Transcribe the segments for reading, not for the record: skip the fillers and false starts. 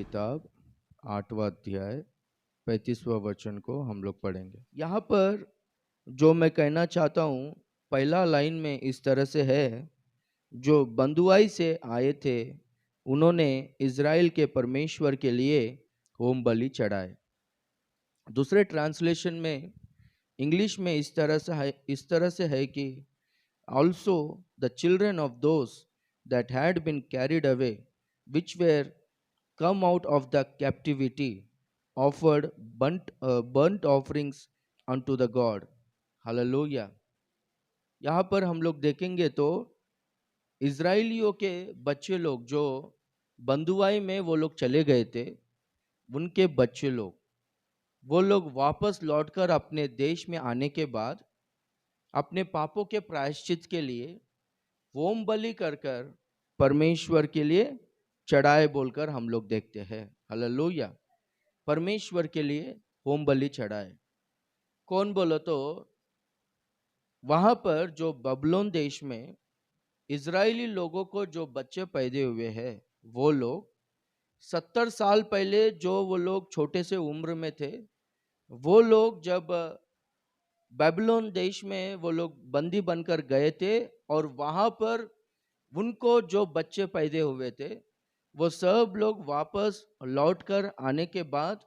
किताब 8वां अध्याय 35वां वचन को हम लोग पढ़ेंगे। यहाँ पर जो मैं कहना चाहता हूँ, पहला लाइन में इस तरह से है, जो बंधुआई से आए थे उन्होंने इज़राइल के परमेश्वर के लिए होम बलि चढ़ाए। दूसरे ट्रांसलेशन में इंग्लिश में इस तरह से है कि also the children of those that had been carried away, which were come out of the captivity, offered burnt offerings unto the God. Hallelujah. यहाँ पर हम लोग देखेंगे तो इज़राइलियों के बच्चे लोग जो बंधुआई में वो लोग चले गए थे, उनके बच्चे लोग वो लोग वापस लौटकर अपने देश में आने के बाद अपने पापों के प्रायश्चित के लिए होम बलि कर कर परमेश्वर के लिए चढ़ाए बोलकर हम लोग देखते हैं। हालेलुया। परमेश्वर के लिए होम बलि चढ़ाए। कौन बोलो तो वहां पर जो बबलोन देश में इजरायली लोगों को जो बच्चे पैदा हुए हैं, वो लोग 70 साल पहले जो वो लोग छोटे से उम्र में थे, वो लोग जब बेबीलोन देश में वो लोग बंदी बनकर गए थे और वहां पर उनको जो बच्चे पैदा हुए थे वो सब लोग वापस लौटकर आने के बाद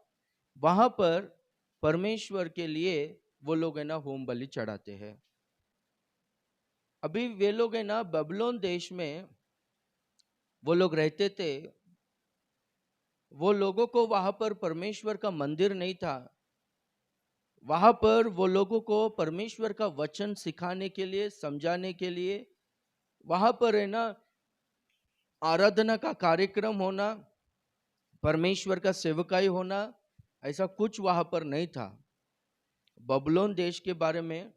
वहां पर परमेश्वर के लिए वो लोग है ना होम बलि चढ़ाते हैं। अभी वे लोग है ना बेबीलोन देश में वो लोग रहते थे, वो लोगों को वहां पर परमेश्वर का मंदिर नहीं था, वहां पर वो लोगों को परमेश्वर का वचन सिखाने के लिए, समझाने के लिए वहां पर है ना आराधना का कार्यक्रम होना, परमेश्वर का सेवकाई होना, ऐसा कुछ वहां पर नहीं था। बबलोन देश के बारे में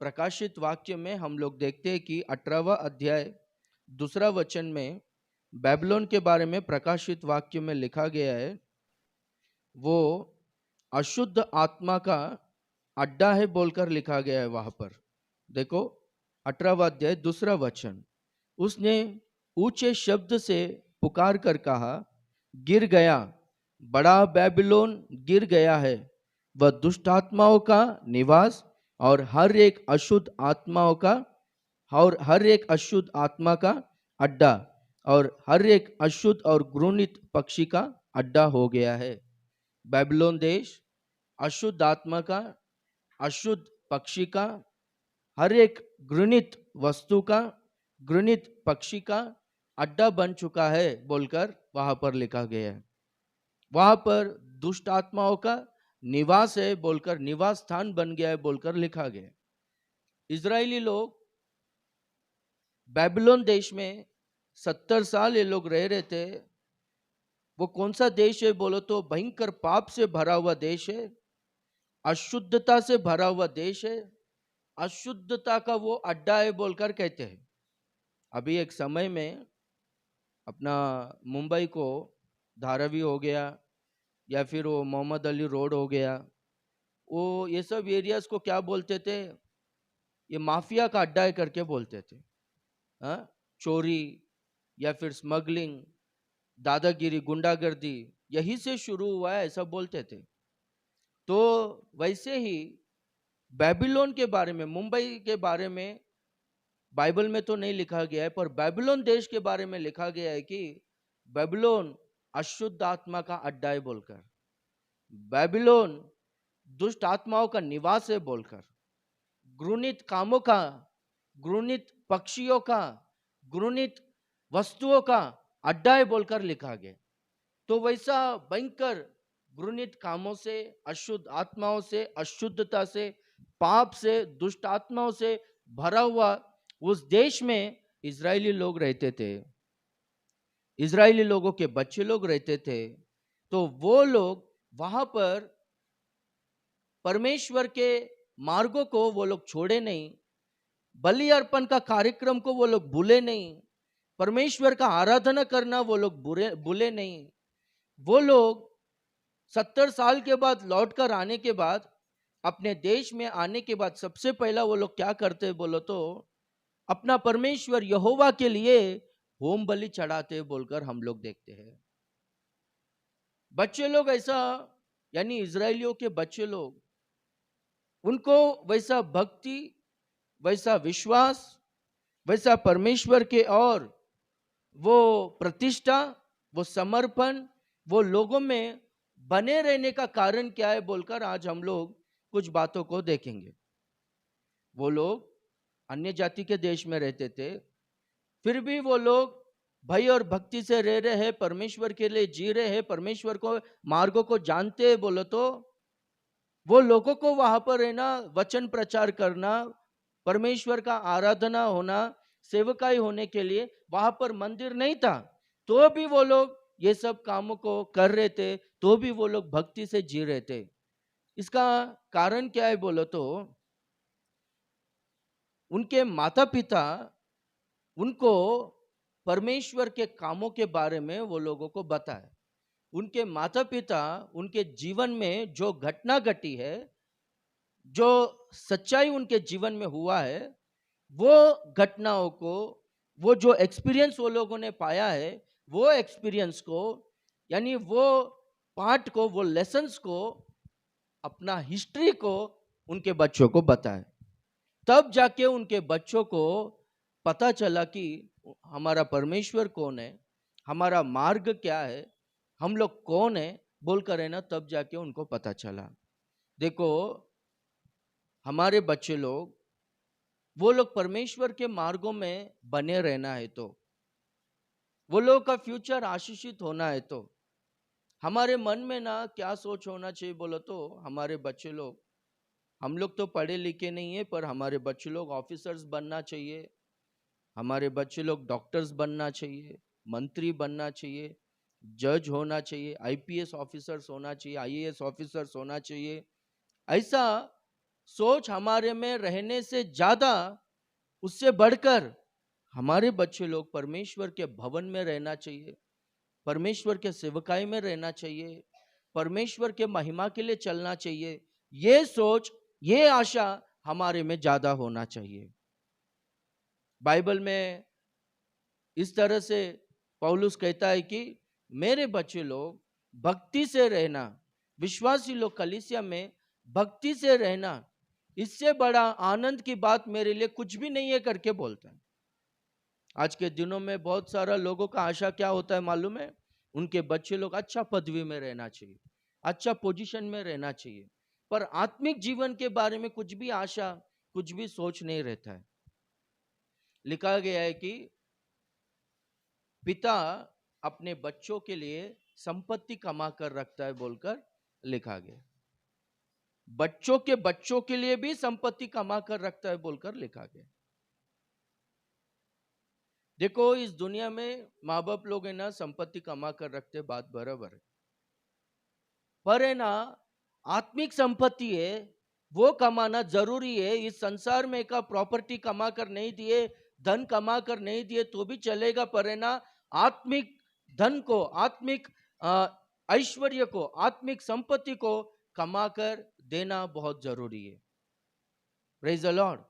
प्रकाशित वाक्य में हम लोग देखते हैं कि 18वां अध्याय 2 वचन में बेबीलोन के बारे में प्रकाशित वाक्य में लिखा गया है, वो अशुद्ध आत्मा का अड्डा है बोलकर लिखा गया है। वहां पर देखो 18वां अध्याय 2 वचन, उसने ऊंचे शब्द से पुकार कर कहा, गिर गया, बड़ा बेबीलोन गिर गया है, वह दुष्ट आत्माओं का निवास और हर एक अशुद्ध आत्मा का अड्डा और हर एक अशुद्ध और घृणित पक्षी का अड्डा हो गया है। बेबीलोन देश अशुद्ध आत्मा का, अशुद्ध पक्षी का, हर एक घृणित वस्तु का, घृणित पक्षी का अड्डा बन चुका है बोलकर वहां पर लिखा गया है। वहां पर दुष्ट आत्माओं का निवास है बोलकर, निवास स्थान बन गया है बोलकर लिखा गया। इजरायली लोग बेबीलोन देश में 70 साल ये लोग रह रहे थे। वो कौन सा देश है बोलो तो भयंकर पाप से भरा हुआ देश है, अशुद्धता से भरा हुआ देश है, अशुद्धता का वो अड्डा है बोलकर कहते हैं। अभी एक समय में अपना मुंबई को धारावी हो गया या फिर वो मोहम्मद अली रोड हो गया, वो ये सब एरियाज को क्या बोलते थे, ये माफिया का अड्डा है करके बोलते थे। हाँ, चोरी या फिर स्मगलिंग, दादागिरी, गुंडागर्दी यही से शुरू हुआ है ऐसा बोलते थे। तो वैसे ही बेबीलोन के बारे में, मुंबई के बारे में बाइबल में तो नहीं लिखा गया है, पर बेबीलोन देश के बारे में लिखा गया है कि बेबीलोन अशुद्ध आत्मा का अड्डा है बोलकर, बेबीलोन दुष्ट आत्माओं का निवास है बोलकर, घृणित कामों का, घृणित पक्षियों का, घृणित वस्तुओं का अड्डा है बोलकर लिखा गया। तो वैसा भयंकर घृणित कामों से, अशुद्ध आत्माओं से, अशुद्धता से, पाप से, दुष्ट आत्माओं से भरा हुआ उस देश में इजरायली लोग रहते थे, इजरायली लोगों के बच्चे लोग रहते थे। तो वो लोग वहां पर परमेश्वर के मार्गों को वो लोग छोड़े नहीं, बलि अर्पण का कार्यक्रम को वो लोग भूले नहीं, परमेश्वर का आराधना करना वो लोग भूले नहीं। वो लोग 70 साल के बाद लौटकर आने के बाद, अपने देश में आने के बाद सबसे पहला वो लोग क्या करते बोलो तो अपना परमेश्वर यहोवा के लिए होम बलि चढ़ाते बोलकर हम लोग देखते हैं। बच्चे लोग ऐसा, यानी इजराइलियों के बच्चे लोग, उनको वैसा भक्ति, वैसा विश्वास, वैसा परमेश्वर के और वो प्रतिष्ठा, वो समर्पण, वो लोगों में बने रहने का कारण क्या है बोलकर आज हम लोग कुछ बातों को देखेंगे। वो लोग अन्य जाति के देश में रहते थे, फिर भी वो लोग भय और भक्ति से रह रहे हैं, परमेश्वर के लिए जी रहे हैं, परमेश्वर को मार्गों को जानते हैं। बोलो तो वो लोगों को वहां पर रहना, वचन प्रचार करना, परमेश्वर का आराधना होना, सेवकाई होने के लिए वहां पर मंदिर नहीं था, तो भी वो लोग ये सब कामों को कर रहे थे, तो भी वो लोग भक्ति से जी रहे थे। इसका कारण क्या है बोलो तो उनके माता पिता उनको परमेश्वर के कामों के बारे में वो लोगों को बताए। उनके माता पिता उनके जीवन में जो घटना घटी है, जो सच्चाई उनके जीवन में हुआ है, वो घटनाओं को, वो जो एक्सपीरियंस वो लोगों ने पाया है, वो एक्सपीरियंस को, यानी वो पार्ट को, वो लेसन्स को, अपना हिस्ट्री को उनके बच्चों को बताए। तब जाके उनके बच्चों को पता चला कि हमारा परमेश्वर कौन है, हमारा मार्ग क्या है, हम लोग कौन है बोलकर, है ना, तब जाके उनको पता चला। देखो, हमारे बच्चे लोग, वो लोग परमेश्वर के मार्गों में बने रहना है तो, वो लोग का फ्यूचर आशीषित होना है तो हमारे मन में ना क्या सोच होना चाहिए बोलो तो, हमारे बच्चे लोग, हम लोग तो पढ़े लिखे नहीं है, पर हमारे बच्चे लोग ऑफिसर्स बनना चाहिए, हमारे बच्चे लोग डॉक्टर्स बनना चाहिए, मंत्री बनना चाहिए, जज होना चाहिए, आईपीएस ऑफिसर्स होना चाहिए, आईएएस ऑफिसर्स होना चाहिए। ऐसा सोच हमारे में रहने से ज्यादा, उससे बढ़कर हमारे बच्चे लोग परमेश्वर के भवन में रहना चाहिए, परमेश्वर के सेवकाई में रहना चाहिए, परमेश्वर के महिमा के लिए चलना चाहिए। ये सोच, ये आशा हमारे में ज्यादा होना चाहिए। बाइबल में इस तरह से पौलुस कहता है कि मेरे बच्चे लोग भक्ति से रहना, विश्वासी लोग कलीसिया में भक्ति से रहना, इससे बड़ा आनंद की बात मेरे लिए कुछ भी नहीं है करके बोलता है। आज के दिनों में बहुत सारा लोगों का आशा क्या होता है मालूम है? उनके बच्चे लोग अच्छा पदवी में रहना चाहिए, अच्छा पोजीशन में रहना चाहिए, पर आत्मिक जीवन के बारे में कुछ भी आशा, कुछ भी सोच नहीं रहता है। लिखा गया है कि पिता अपने बच्चों के लिए संपत्ति कमा कर रखता है बोलकर लिखा गया। बच्चों के लिए भी संपत्ति कमा कर रखता है बोलकर लिखा गया। देखो, इस दुनिया में माँ बाप लोग है ना संपत्ति कमा कर रखते, बात बराबर है, पर है ना आत्मिक संपत्ति है वो कमाना जरूरी है। इस संसार में का प्रॉपर्टी कमा कर नहीं दिए, धन कमा कर नहीं दिए तो भी चलेगा, पर है ना आत्मिक धन को, आत्मिक ऐश्वर्य को, आत्मिक संपत्ति को कमा कर देना बहुत जरूरी है। Praise the Lord.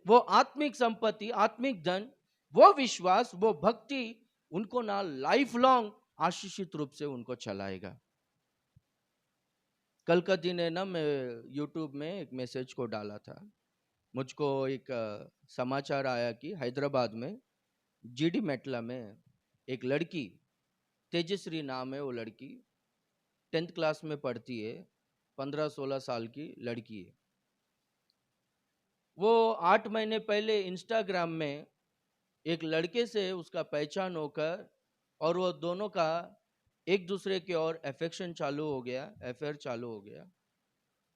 वो आत्मिक संपत्ति, आत्मिक धन, वो विश्वास, वो भक्ति उनको ना लाइफ लॉन्ग आशीषित रूप से उनको चलाएगा। कल का दिन है ना, मैं यूट्यूब में एक मैसेज को डाला था, मुझको एक समाचार आया कि हैदराबाद में जीडी मेटला में एक लड़की, तेजश्री नाम है वो लड़की, 10th क्लास में पढ़ती है, 15-16 साल की लड़की है। वो 8 महीने पहले इंस्टाग्राम में एक लड़के से उसका पहचान होकर, और वो दोनों का एक दूसरे के और अफेक्शन चालू हो गया, अफेयर चालू हो गया।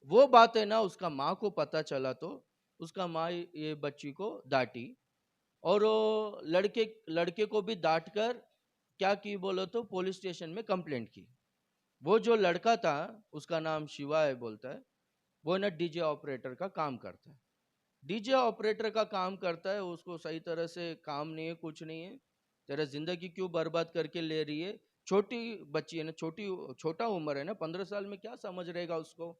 वो बात है ना उसका माँ को पता चला तो उसका माँ ये बच्ची को डांटी, और वो लड़के को भी डांट कर क्या की बोलो तो पुलिस स्टेशन में कंप्लेंट की। वो जो लड़का था उसका नाम शिवा है बोलता है, वो ना डीजे ऑपरेटर का काम करता है, डीजे ऑपरेटर का काम करता है, उसको सही तरह से काम नहीं है, कुछ नहीं है, तेरा जिंदगी क्यों बर्बाद करके ले रही है। छोटी बच्ची है ना, छोटा उम्र है ना, 15 साल में क्या समझ रहेगा उसको।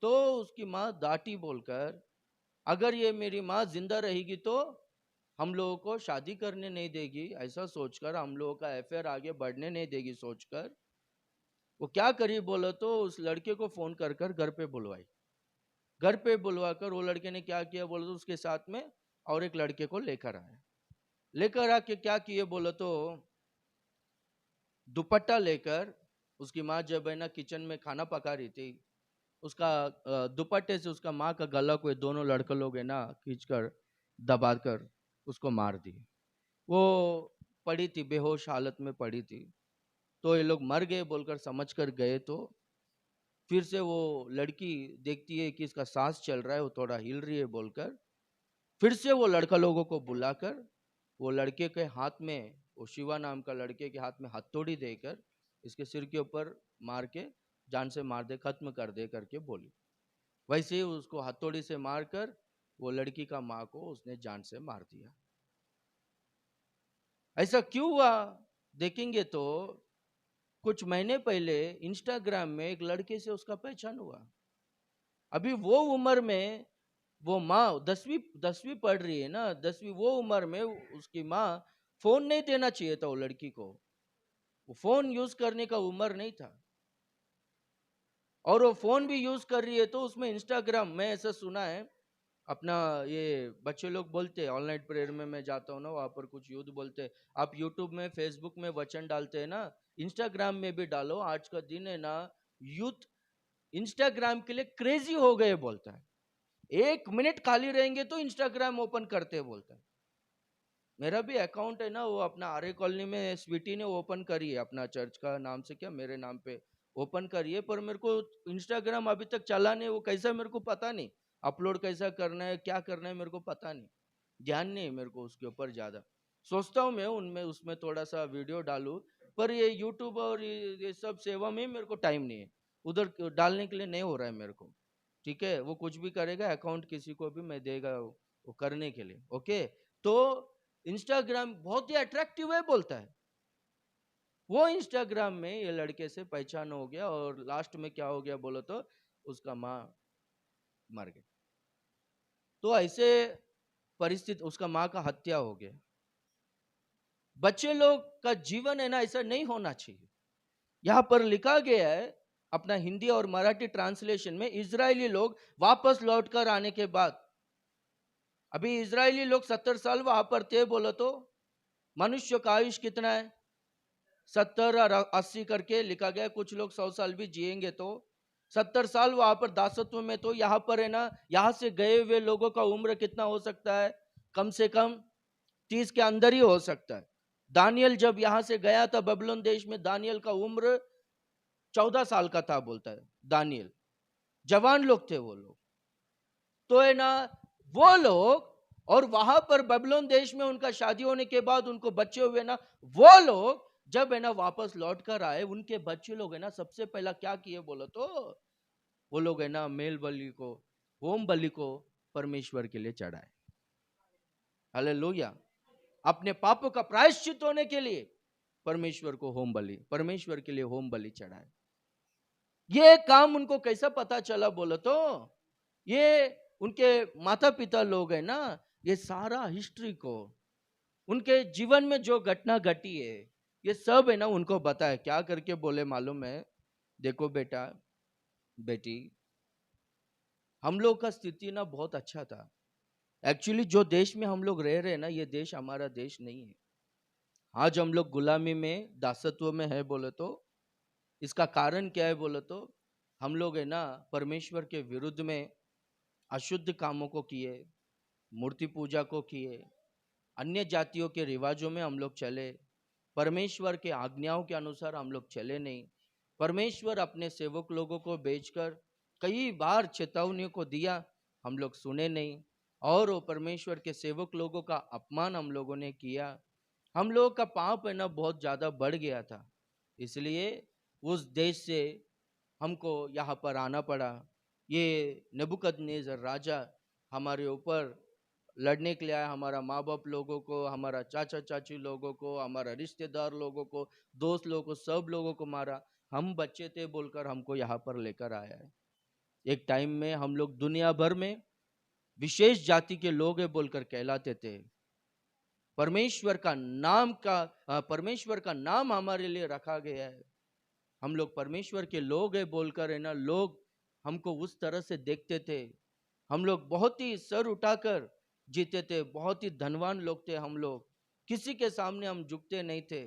तो उसकी माँ डांटी बोलकर, अगर ये मेरी माँ जिंदा रहेगी तो हम लोगों को शादी करने नहीं देगी, ऐसा सोचकर, हम लोगों का अफेयर आगे बढ़ने नहीं देगी सोचकर, वो क्या करी बोलो तो उस लड़के को फोन कर कर घर पे बुलवाई। घर पे बुलवा कर वो लड़के ने क्या किया बोलो तो उसके साथ में और एक लड़के को लेकर आया। लेकर आके क्या किए बोलो तो दुपट्टा लेकर उसकी माँ जब है ना किचन में खाना पका रही थी, उसका दुपट्टे से उसका माँ का गला को ये दोनों लड़के लोग है ना खींच कर दबा कर उसको मार दिए। वो पड़ी थी, बेहोश हालत में पड़ी थी। तो ये लोग मर गए बोलकर समझ कर गए। तो फिर से वो लड़की देखती है कि इसका सांस चल रहा है, वो थोड़ा हिल रही है बोलकर फिर से वो लड़का लोगों को बुलाकर वो लड़के के हाथ में, वो शिवा नाम का लड़के के हाथ में हथौड़ी देकर इसके सिर के ऊपर मार के जान से मार दे, खत्म कर दे करके बोली। वैसे ही उसको हथौड़ी से मारकर वो लड़की का माँ को उसने जान से मार दिया। ऐसा क्यों हुआ देखेंगे तो कुछ महीने पहले इंस्टाग्राम में एक लड़के से उसका पहचान हुआ। अभी वो उम्र में वो माँ 10वीं पढ़ रही है ना, 10वीं वो उम्र में उसकी माँ फोन नहीं देना चाहिए था वो लड़की को। वो फोन यूज करने का उम्र नहीं था और वो फोन भी यूज कर रही है तो उसमें इंस्टाग्राम में ऐसा सुना है अपना, ये बच्चे लोग बोलते हैं ऑनलाइन प्रेयर में मैं जाता हूँ ना वहां पर कुछ यूथ बोलते हैं आप यूट्यूब में फेसबुक में वचन डालते हैं ना, इंस्टाग्राम में भी डालो, आज का दिन है ना यूथ इंस्टाग्राम के लिए क्रेजी हो गए बोलता है। 1 मिनट खाली रहेंगे तो इंस्टाग्राम ओपन करते हैं बोलता है। मेरा भी अकाउंट है ना वो अपना आर्य कॉलोनी में स्वीटी ने ओपन करी है, अपना चर्च का नाम से क्या मेरे नाम पे ओपन करी है, पर मेरे को इंस्टाग्राम अभी तक चला नहीं, वो कैसा मेरे को पता नहीं, अपलोड कैसा करना है क्या करना है मेरे को पता नहीं, ध्यान नहीं है मेरे को उसके ऊपर ज्यादा। सोचता हूँ मैं उनमें उसमें थोड़ा सा वीडियो डालूं, पर ये यूट्यूब और ये सब सेवा में मेरे को टाइम नहीं है, उधर डालने के लिए नहीं हो रहा है मेरे को। ठीक है, वो कुछ भी करेगा अकाउंट किसी को भी मैं देगा वो करने के लिए। ओके, तो इंस्टाग्राम बहुत ही अट्रैक्टिव है बोलता है। वो इंस्टाग्राम में ये लड़के से पहचान हो गया और लास्ट में क्या हो गया बोलो तो उसका माँ मर गई। तो ऐसे परिस्थिति उसका माँ का हत्या हो गया। बच्चे लोग का जीवन है ना ऐसा नहीं होना चाहिए। यहां पर लिखा गया है अपना हिंदी और मराठी ट्रांसलेशन में, इजरायली लोग वापस लौटकर आने के बाद, अभी इजरायली लोग 70 साल वहां पर थे बोलो तो मनुष्य का आयुष कितना है 70 और 80 करके लिखा गया, कुछ लोग 100 साल भी जिएंगे। तो 70 साल वहां पर दासत्व में, तो यहाँ पर है ना यहाँ से गए हुए लोगों का उम्र कितना हो सकता है, कम से कम 30 के अंदर ही हो सकता है। दानियल जब यहाँ से गया था बबलोन देश में, दानियल का उम्र 14 साल का था बोलता है दानियल, जवान लोग थे वो लोग। तो है ना वो लोग, और वहां पर बबलोन देश में उनका शादी होने के बाद उनको बच्चे हुए ना, वो लोग जब है ना वापस लौट कर आए, उनके बच्चे लोग है ना सबसे पहला क्या किए बोलो तो वो लोग है ना मेल बलि को, होम बलि को परमेश्वर के लिए चढ़ाए। हालेलुया। अपने पापों का प्रायश्चित होने के लिए परमेश्वर को होम बलि, परमेश्वर के लिए होम बलि चढ़ाए। ये काम उनको कैसा पता चला बोलो तो ये उनके माता पिता लोग है ना, ये सारा हिस्ट्री को उनके जीवन में जो घटना घटी है ये सब है ना उनको बताया। क्या करके बोले मालूम है, देखो बेटा बेटी, हम लोग का स्थिति ना बहुत अच्छा था। एक्चुअली जो देश में हम लोग रह रहे हैं ना, ये देश हमारा देश नहीं है। आज हम लोग गुलामी में दासत्व में है बोले तो इसका कारण क्या है बोले तो हम लोग है ना परमेश्वर के विरुद्ध में अशुद्ध कामों को किए, मूर्ति पूजा को किए, अन्य जातियों के रिवाजों में हम लोग चले, परमेश्वर के आज्ञाओं के अनुसार हम लोग चले नहीं। परमेश्वर अपने सेवक लोगों को भेजकर कई बार चेतावनियों को दिया, हम लोग सुने नहीं, और वो परमेश्वर के सेवक लोगों का अपमान हम लोगों ने किया। हम लोगों का पाप है ना बहुत ज्यादा बढ़ गया था, इसलिए उस देश से हमको यहाँ पर आना पड़ा। ये नेबुकदनेस्सर राजा हमारे ऊपर लड़ने के लिए आया, हमारा माँ बाप लोगों को, हमारा चाचा चाची लोगों को, हमारा रिश्तेदार लोगों को, दोस्त लोगों को, सब लोगों को मारा। हम बच्चे थे बोलकर हमको यहाँ पर लेकर आया है। एक टाइम में हम लोग दुनिया भर में विशेष जाति के लोग हैं बोलकर कहलाते थे। परमेश्वर का नाम हमारे लिए रखा गया है। हम लोग परमेश्वर के लोग हैं बोलकर है ना, लोग हमको उस तरह से देखते थे। हम लोग बहुत ही सर उठाकर जीते थे, बहुत ही धनवान लोग थे हम लोग, किसी के सामने हम झुकते नहीं थे।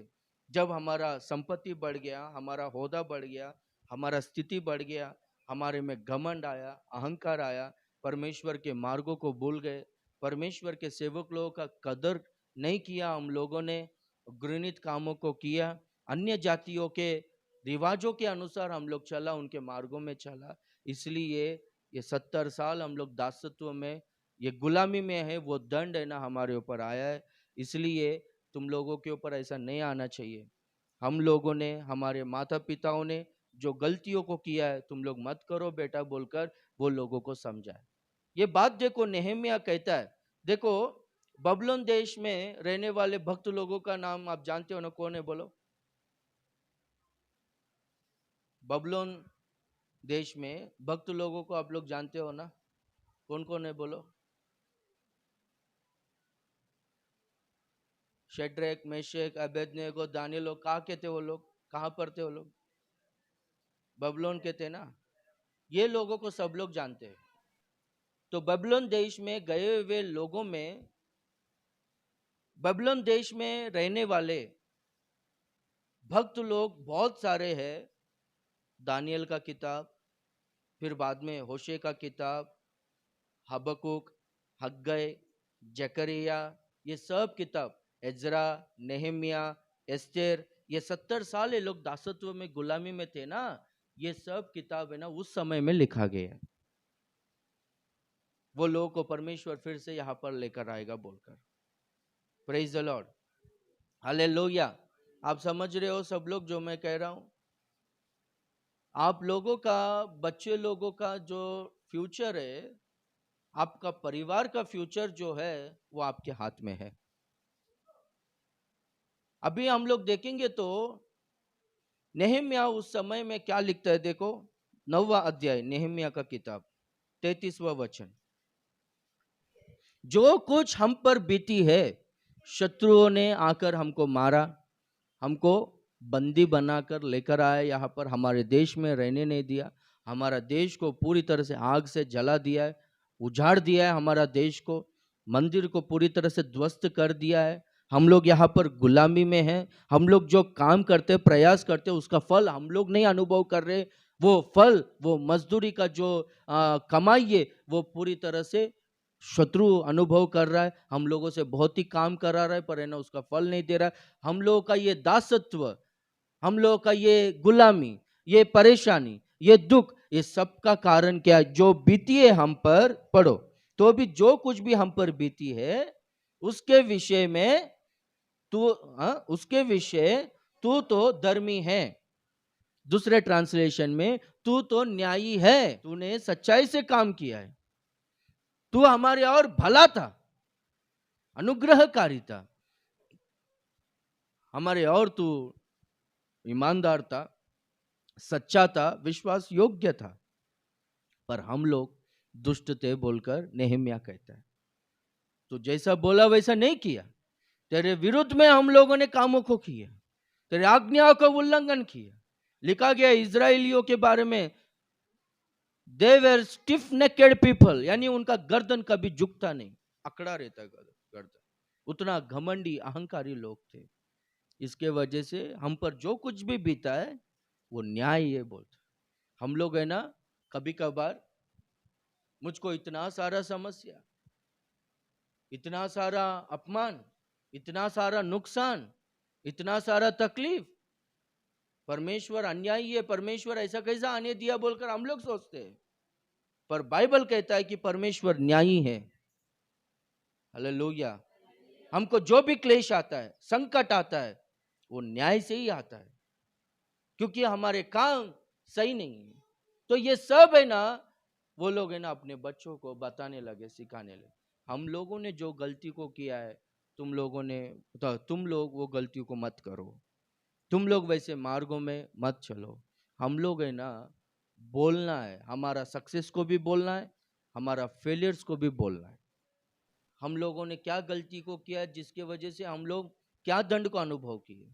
जब हमारा संपत्ति बढ़ गया, हमारा होदा बढ़ गया, हमारा स्थिति बढ़ गया, हमारे में घमंड आया, अहंकार आया, परमेश्वर के मार्गों को भूल गए, परमेश्वर के सेवक लोगों का कदर नहीं किया हम लोगों ने, घृणित कामों को किया, अन्य जातियों के रिवाजों के अनुसार हम लोग चला, उनके मार्गों में चला। इसलिए ये 70 साल हम लोग दासत्व में, ये गुलामी में है, वो दंड है ना हमारे ऊपर आया है। इसलिए तुम लोगों के ऊपर ऐसा नहीं आना चाहिए। हम लोगों ने, हमारे माता पिताओं ने जो गलतियों को किया है, तुम लोग मत करो बेटा बोलकर वो लोगों को समझाए। ये बात देखो नेहमिया कहता है। देखो बबलोन देश में रहने वाले भक्त लोगों का नाम आप जानते हो ना, कौन है बोलो? बबलोन देश में भक्त लोगों को आप लोग जानते हो ना, कौन कौन है बोलो? शेड्रेक, मेशेक, अबेदनेगो, दानियेल, लोग कहाँ के थे वो लोग? कहाँ पर थे वो लोग? बबलोन के थे ना। ये लोगों को सब लोग जानते हैं। तो बबलोन देश में गए हुए लोगों में, बबलोन देश में रहने वाले भक्त लोग बहुत सारे हैं। दानियल का किताब, फिर बाद में होशे का किताब, हबकुक, हग्गै, जकरिया, ये सब किताब, एजरा, नेहमिया, एस्तेर, ये 70 साल ये लोग दासत्व में गुलामी में थे ना, ये सब किताब है ना उस समय में लिखा गया है। वो लोगों को परमेश्वर फिर से यहाँ पर लेकर आएगा बोलकर। Praise the Lord, hallelujah. आप समझ रहे हो सब लोग जो मैं कह रहा हूं? आप लोगों का, बच्चे लोगों का जो फ्यूचर है, आपका परिवार का फ्यूचर जो है, वो आपके हाथ में है। अभी हम लोग देखेंगे तो नेहमिया उस समय में क्या लिखता है, देखो 9वां अध्याय नेहमिया का किताब, 33वां वचन। जो कुछ हम पर बीती है, शत्रुओं ने आकर हमको मारा, हमको बंदी बनाकर लेकर आए, यहाँ पर हमारे देश में रहने नहीं दिया, हमारा देश को पूरी तरह से आग से जला दिया है, उजाड़ दिया है हमारा देश को, मंदिर को पूरी तरह से ध्वस्त कर दिया है। हम लोग यहाँ पर गुलामी में हैं। हम लोग जो काम करते, प्रयास करते, उसका फल हम लोग नहीं अनुभव कर रहे। वो फल, वो मजदूरी का जो कमाई है, वो पूरी तरह से शत्रु अनुभव कर रहा है। हम लोगों से बहुत ही काम करा रहा है, पर है ना उसका फल नहीं दे रहा है। हम लोगों का ये दासत्व, हम लोगों का ये गुलामी, ये परेशानी, ये दुख, ये सब का कारण क्या है? जो बीती है हम पर, पढ़ो तो भी जो कुछ भी हम पर बीती है, उसके विषय में तू, उसके विषय तू तो धर्मी है। दूसरे ट्रांसलेशन में, तू तो न्यायी है, तूने सच्चाई से काम किया है, तू हमारे और भला था, अनुग्रहकारी था, हमारे और तू ईमानदार था, सच्चा था, विश्वास योग्य था, पर हम लोग दुष्ट थे बोलकर नेहमिया कहता है। तो जैसा बोला वैसा नहीं किया, तेरे विरुद्ध में हम लोगों ने कामों को किया, तेरे आज्ञाओं का उल्लंघन किया। लिखा गया इजराइलियों के बारे में, they were stiff naked people, यानी उनका गर्दन कभी झुकता नहीं, अकड़ा रहता गर्दन, उतना घमंडी अहंकारी लोग थे। इसके वजह से हम पर जो कुछ भी बीता है वो न्याय है बोलते। हम लोग है ना, कभी कभार मुझको इतना सारा समस्या, इतना सारा अपमान, इतना सारा नुकसान, इतना सारा तकलीफ, परमेश्वर अन्यायी है, परमेश्वर ऐसा कैसा आने दिया बोलकर हम लोग सोचते हैं। पर बाइबल कहता है कि परमेश्वर न्यायी है। हालेलुया। हमको जो भी क्लेश आता है, संकट आता है, वो न्याय से ही आता है, क्योंकि हमारे काम सही नहीं है। तो ये सब है ना, वो लोग है ना अपने बच्चों को बताने लगे, सिखाने लगे। हम लोगों ने जो गलती को किया है, तुम लोगों ने, तो तुम लोग वो गलती को मत करो, तुम लोग वैसे मार्गों में मत चलो। हम लोग है ना, बोलना है, हमारा सक्सेस को भी बोलना है, हमारा फेलियर्स को भी बोलना है। हम लोगों ने क्या गलती को किया, जिसके वजह से हम लोग क्या दंड को अनुभव किए,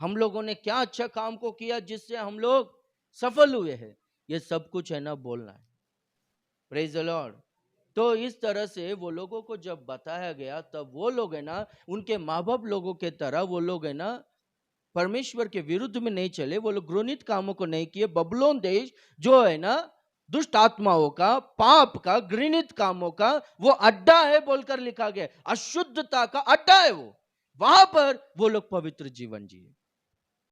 हम लोगों ने क्या अच्छा काम को किया जिससे हम लोग सफल हुए हैं, ये सब कुछ है ना बोलना है। Praise the Lord. तो इस तरह से वो लोगों को जब बताया गया, तब वो लोग है ना उनके माँ बाप लोगों के तरह वो लोग है ना परमेश्वर के विरुद्ध में नहीं चले, वो लोग घृणित कामों को नहीं किए। बबलोन देश जो है ना दुष्ट आत्माओं का, पाप का, घृणित कामों का वो अड्डा है बोलकर लिखा गया, अशुद्धता का अड्डा है वो। वहां पर वो लोग पवित्र जीवन जिए।